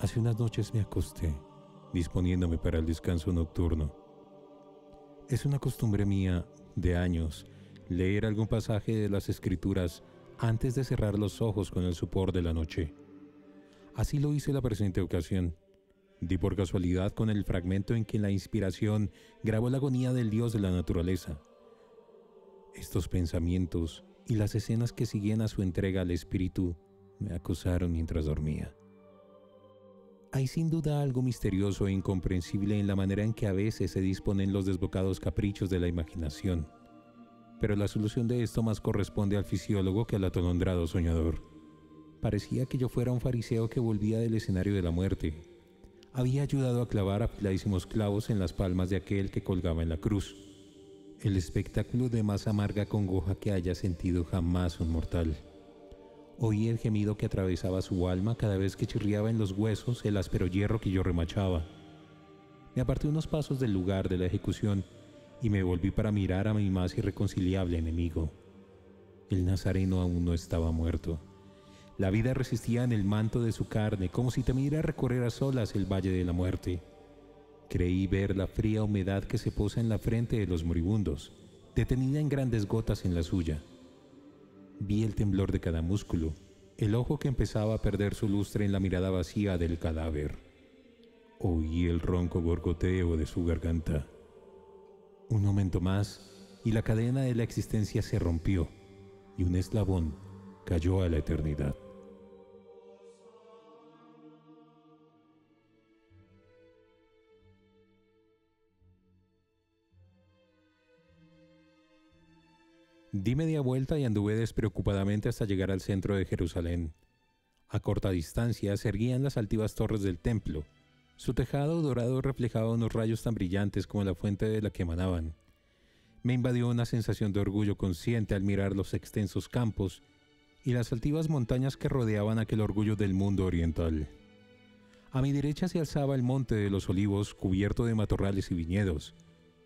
Hace unas noches me acosté, disponiéndome para el descanso nocturno. Es una costumbre mía, de años, leer algún pasaje de las Escrituras antes de cerrar los ojos con el sopor de la noche. Así lo hice la presente ocasión. Di por casualidad con el fragmento en que la inspiración grabó la agonía del Dios de la naturaleza. Estos pensamientos y las escenas que siguen a su entrega al espíritu me acosaron mientras dormía. Hay sin duda algo misterioso e incomprensible en la manera en que a veces se disponen los desbocados caprichos de la imaginación, pero la solución de esto más corresponde al fisiólogo que al atolondrado soñador. Parecía que yo fuera un fariseo que volvía del escenario de la muerte. Había ayudado a clavar afiladísimos clavos en las palmas de aquel que colgaba en la cruz. El espectáculo de más amarga congoja que haya sentido jamás un mortal. Oí el gemido que atravesaba su alma cada vez que chirriaba en los huesos el áspero hierro que yo remachaba. Me aparté unos pasos del lugar de la ejecución y me volví para mirar a mi más irreconciliable enemigo. El nazareno aún no estaba muerto. La vida resistía en el manto de su carne, como si temiera recorrer a solas el valle de la muerte. Creí ver la fría humedad que se posa en la frente de los moribundos, detenida en grandes gotas en la suya. Vi el temblor de cada músculo, el ojo que empezaba a perder su lustre en la mirada vacía del cadáver. Oí el ronco gorgoteo de su garganta. Un momento más, y la cadena de la existencia se rompió, y un eslabón cayó a la eternidad. Di media vuelta y anduve despreocupadamente hasta llegar al centro de Jerusalén. A corta distancia se erguían las altivas torres del templo. Su tejado dorado reflejaba unos rayos tan brillantes como la fuente de la que emanaban. Me invadió una sensación de orgullo consciente al mirar los extensos campos y las altivas montañas que rodeaban aquel orgullo del mundo oriental. A mi derecha se alzaba el monte de los Olivos cubierto de matorrales y viñedos.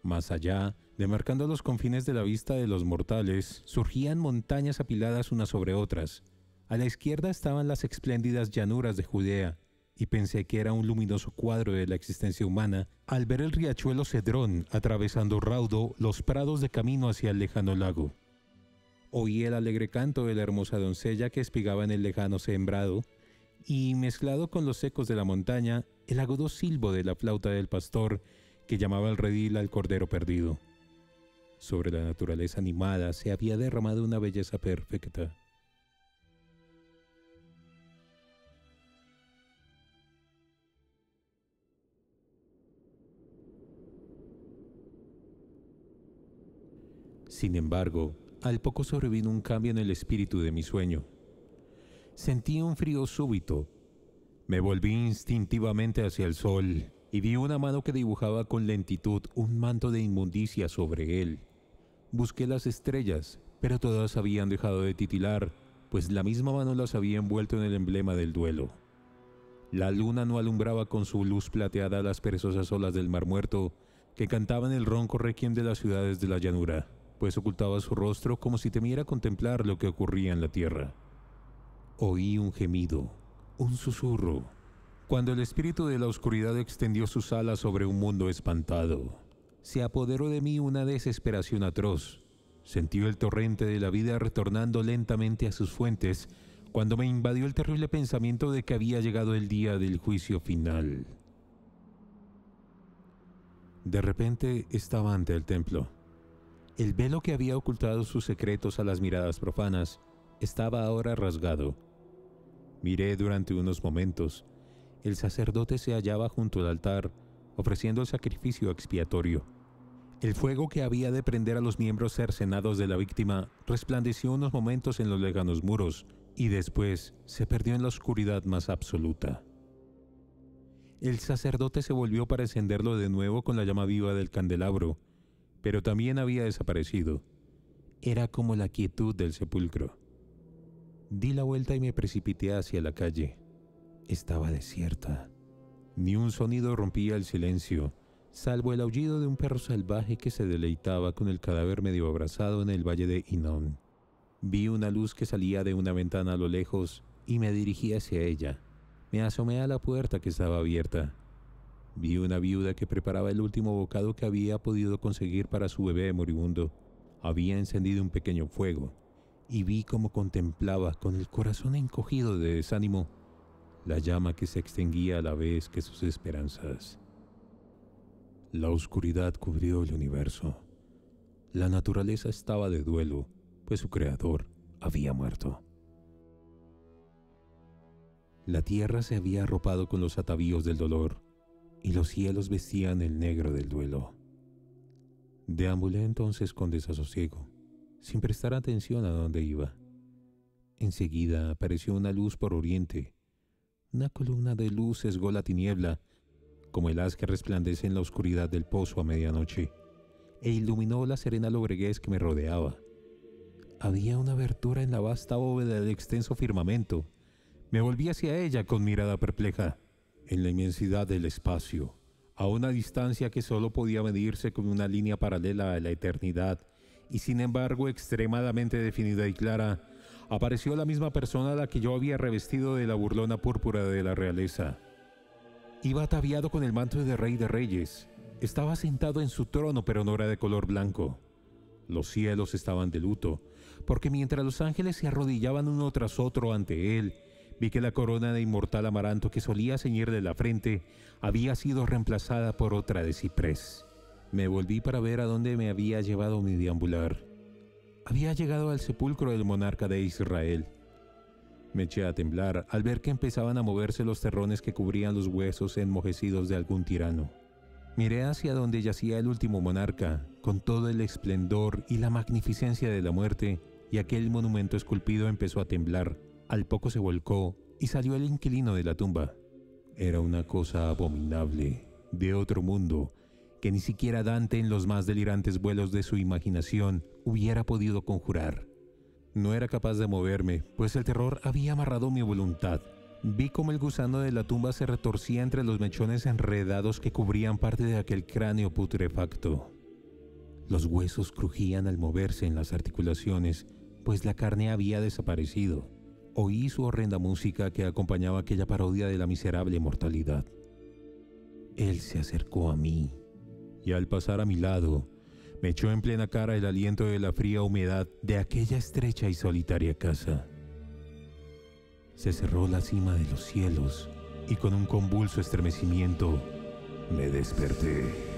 Más allá, demarcando los confines de la vista de los mortales, surgían montañas apiladas unas sobre otras. A la izquierda estaban las espléndidas llanuras de Judea, y pensé que era un luminoso cuadro de la existencia humana al ver el riachuelo Cedrón atravesando raudo los prados de camino hacia el lejano lago. Oí el alegre canto de la hermosa doncella que espigaba en el lejano sembrado, y mezclado con los ecos de la montaña, el agudo silbo de la flauta del pastor que llamaba al redil al cordero perdido. Sobre la naturaleza animada se había derramado una belleza perfecta. Sin embargo, al poco sobrevino un cambio en el espíritu de mi sueño. Sentí un frío súbito. Me volví instintivamente hacia el sol y vi una mano que dibujaba con lentitud un manto de inmundicia sobre él. Busqué las estrellas, pero todas habían dejado de titilar, pues la misma mano las había envuelto en el emblema del duelo. La luna no alumbraba con su luz plateada las perezosas olas del mar muerto que cantaban el ronco requiem de las ciudades de la llanura, pues ocultaba su rostro como si temiera contemplar lo que ocurría en la tierra. Oí un gemido, un susurro, cuando el espíritu de la oscuridad extendió sus alas sobre un mundo espantado. Se apoderó de mí una desesperación atroz. Sentí el torrente de la vida retornando lentamente a sus fuentes cuando me invadió el terrible pensamiento de que había llegado el día del juicio final. De repente estaba ante el templo. El velo que había ocultado sus secretos a las miradas profanas estaba ahora rasgado. Miré durante unos momentos. El sacerdote se hallaba junto al altar, ofreciendo el sacrificio expiatorio. El fuego que había de prender a los miembros cercenados de la víctima resplandeció unos momentos en los lejanos muros y después se perdió en la oscuridad más absoluta. El sacerdote se volvió para encenderlo de nuevo con la llama viva del candelabro, pero también había desaparecido. Era como la quietud del sepulcro. Di la vuelta y me precipité hacia la calle. Estaba desierta. Ni un sonido rompía el silencio, salvo el aullido de un perro salvaje que se deleitaba con el cadáver medio abrazado en el valle de Hinnom. Vi una luz que salía de una ventana a lo lejos y me dirigí hacia ella. Me asomé a la puerta que estaba abierta. Vi una viuda que preparaba el último bocado que había podido conseguir para su bebé moribundo. Había encendido un pequeño fuego y vi cómo contemplaba, con el corazón encogido de desánimo, la llama que se extinguía a la vez que sus esperanzas. La oscuridad cubrió el universo. La naturaleza estaba de duelo, pues su creador había muerto. La tierra se había arropado con los atavíos del dolor y los cielos vestían el negro del duelo. Deambulé entonces con desasosiego, sin prestar atención a dónde iba. Enseguida apareció una luz por oriente. Una columna de luz sesgó la tiniebla, como el haz que resplandece en la oscuridad del pozo a medianoche, e iluminó la serena lobreguez que me rodeaba. Había una abertura en la vasta bóveda del extenso firmamento. Me volví hacia ella con mirada perpleja. En la inmensidad del espacio, a una distancia que solo podía medirse con una línea paralela a la eternidad, y sin embargo extremadamente definida y clara, apareció la misma persona a la que yo había revestido de la burlona púrpura de la realeza. Iba ataviado con el manto de rey de reyes. Estaba sentado en su trono, pero no era de color blanco. Los cielos estaban de luto, porque mientras los ángeles se arrodillaban uno tras otro ante él, vi que la corona de inmortal amaranto que solía ceñirle la frente había sido reemplazada por otra de ciprés. Me volví para ver a dónde me había llevado mi deambular. Había llegado al sepulcro del monarca de Israel. Me eché a temblar al ver que empezaban a moverse los terrones que cubrían los huesos enmojecidos de algún tirano. Miré hacia donde yacía el último monarca, con todo el esplendor y la magnificencia de la muerte, y aquel monumento esculpido empezó a temblar. Al poco se volcó y salió el inquilino de la tumba. Era una cosa abominable, de otro mundo, que ni siquiera Dante en los más delirantes vuelos de su imaginación hubiera podido conjurar. No era capaz de moverme, pues el terror había amarrado mi voluntad. Vi cómo el gusano de la tumba se retorcía entre los mechones enredados que cubrían parte de aquel cráneo putrefacto. Los huesos crujían al moverse en las articulaciones, pues la carne había desaparecido. Oí su horrenda música que acompañaba aquella parodia de la miserable mortalidad. Él se acercó a mí, y al pasar a mi lado, me echó en plena cara el aliento de la fría humedad de aquella estrecha y solitaria casa. Se cerró la cima de los cielos, y con un convulso estremecimiento, me desperté.